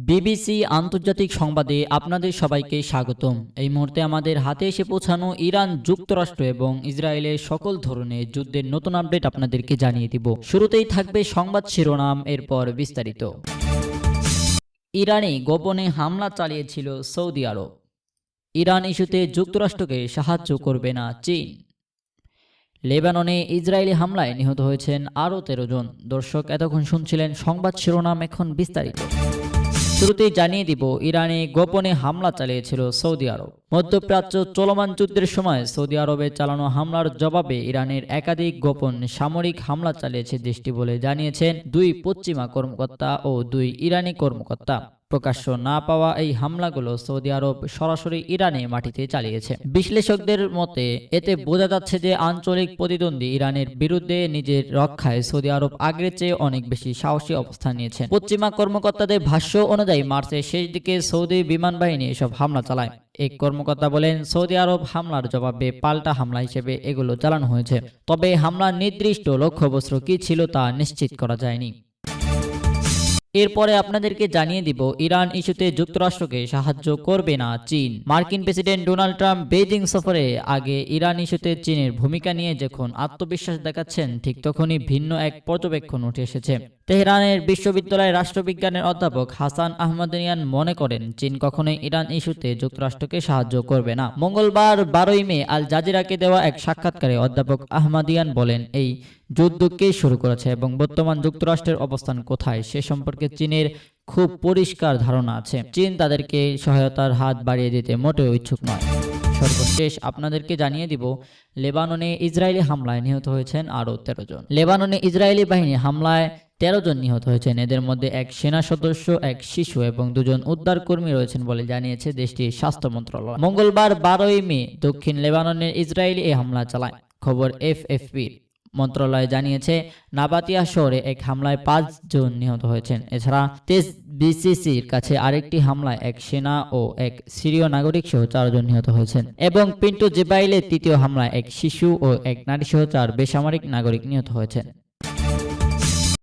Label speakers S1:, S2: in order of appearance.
S1: BBC আন্তর্জাতিক সংবাদে আপনাদের সবাইকে স্বাগতম। এই মুহূর্তে আমাদের হাতে এসে পৌঁছানো ইরান, যুক্তরাষ্ট্র এবং ইসরায়েলের সকল ধরনের যুদ্ধের নতুন আপডেট আপনাদেরকে জানিয়ে দিব। শুরুতেই থাকবে সংবাদ শিরোনাম, এরপর বিস্তারিত। ইরানে গোপনে হামলা চালিয়েছিল সৌদি আরব। ইরান ইস্যুতে যুক্তরাষ্ট্রকে সাহায্য করবে না চীন। লেবাননে ইসরায়েলি হামলায় নিহত হয়েছেন আরও 13 জন। দর্শক, এতক্ষণ শুনছিলেন সংবাদ শিরোনাম, এখন বিস্তারিত। শুরুতেই জানিয়ে দিব, ইরানে গোপনে হামলা চালিয়েছিল সৌদি আরব। মধ্যপ্রাচ্য চলমান যুদ্ধের সময় সৌদি আরবে চালানো হামলার জবাবে ইরানের একাধিক গোপন সামরিক হামলা চালিয়েছে দেশটি বলে জানিয়েছেন 2 পশ্চিমা কর্মকর্তা ও 2 ইরানি কর্মকর্তা। প্রকাশ্য না পাওয়া এই হামলাগুলো সৌদি আরব সরাসরি ইরানে মাটিতে চালিয়েছে। বিশ্লেষকদের মতে এতে বোঝা যাচ্ছে যে আঞ্চলিক প্রতিদ্বন্দ্বী ইরানের বিরুদ্ধে নিজের রক্ষায় সৌদি আরব আগের চেয়ে অনেক বেশি সাহসী অবস্থান নিয়েছে। পশ্চিমা কর্মকর্তাদের ভাষ্য অনুযায়ী মার্চের শেষ দিকে সৌদি বিমান বাহিনী এসব হামলা চালায়। এক কর্মকর্তা বলেন, সৌদি আরব হামলার জবাবে পাল্টা হামলা হিসেবে এগুলো চালানো হয়েছে। তবে হামলার নির্দিষ্ট লক্ষ্যবস্তু কী ছিল তা নিশ্চিত করা যায়নি। এরপরে আপনাদেরকে জানিয়ে দিব, ইরান ইস্যুতে যুক্তরাষ্ট্রকে সাহায্য করবে না চীন। মার্কিন প্রেসিডেন্ট ডোনাল্ড ট্রাম্প বেইজিং সফরে আগে ইরান ইস্যুতে চীনের ভূমিকা নিয়ে যখন আত্মবিশ্বাস দেখাচ্ছেন, ঠিক তখনই ভিন্ন এক পর্যবেক্ষণ উঠে এসেছে। তেহরানের বিশ্ববিদ্যালয়ের রাষ্ট্রবিজ্ঞানের অধ্যাপক হাসান আহমদিয়ান মনে করেন, চীন কখনোই ইরান ইস্যুতে যুক্তরাষ্ট্রকে সাহায্য করবে না। মঙ্গলবার 12 মে আল জাজিরাকে দেওয়া এক সাক্ষাৎকারে অধ্যাপক আহমদিয়ান বলেন, এই যুদ্ধ কে শুরু করেছে এবং বর্তমান যুক্তরাষ্ট্রের অবস্থান কোথায় সে সম্পর্কে চীনের খুব পরিষ্কার ধারণা আছে। চীন তাদেরকে সহায়তার হাত বাড়িয়ে দিতে মোটেও ইচ্ছুক নয়। সর্বশেষ আপনাদেরকে জানিয়ে দিব, লেবাননে ইসরায়েলি হামলায় নিহত হয়েছেন আরও 13 জন। লেবাননে ইসরায়েলি বাহিনী হামলায় 13 জন নিহত হয়েছেন। এদের মধ্যে এক সেনা সদস্য, এক শিশু এবং 2 জন উদ্ধারকর্মী রয়েছেন বলে জানিয়েছে দেশটির স্বাস্থ্য মন্ত্রণালয়। মঙ্গলবার 12 মে দক্ষিণ লেবাননের ইসরায়েলি এই হামলা চালায়। খবর এফএফপি। মন্ত্রণালয় জানিয়েছে, নাবাতিয়া শহরে এক হামলায় 5 জন নিহত হয়েছেন। এছাড়া তেজবিসিসির কাছে আরেকটি হামলায় এক সেনা ও এক সিরীয় নাগরিক সহ 4 জন নিহত হয়েছেন এবং পিন্টো জেবাইলের তৃতীয় হামলায় এক শিশু ও এক নারী সহ 4 বেসামরিক নাগরিক নিহত হয়েছেন।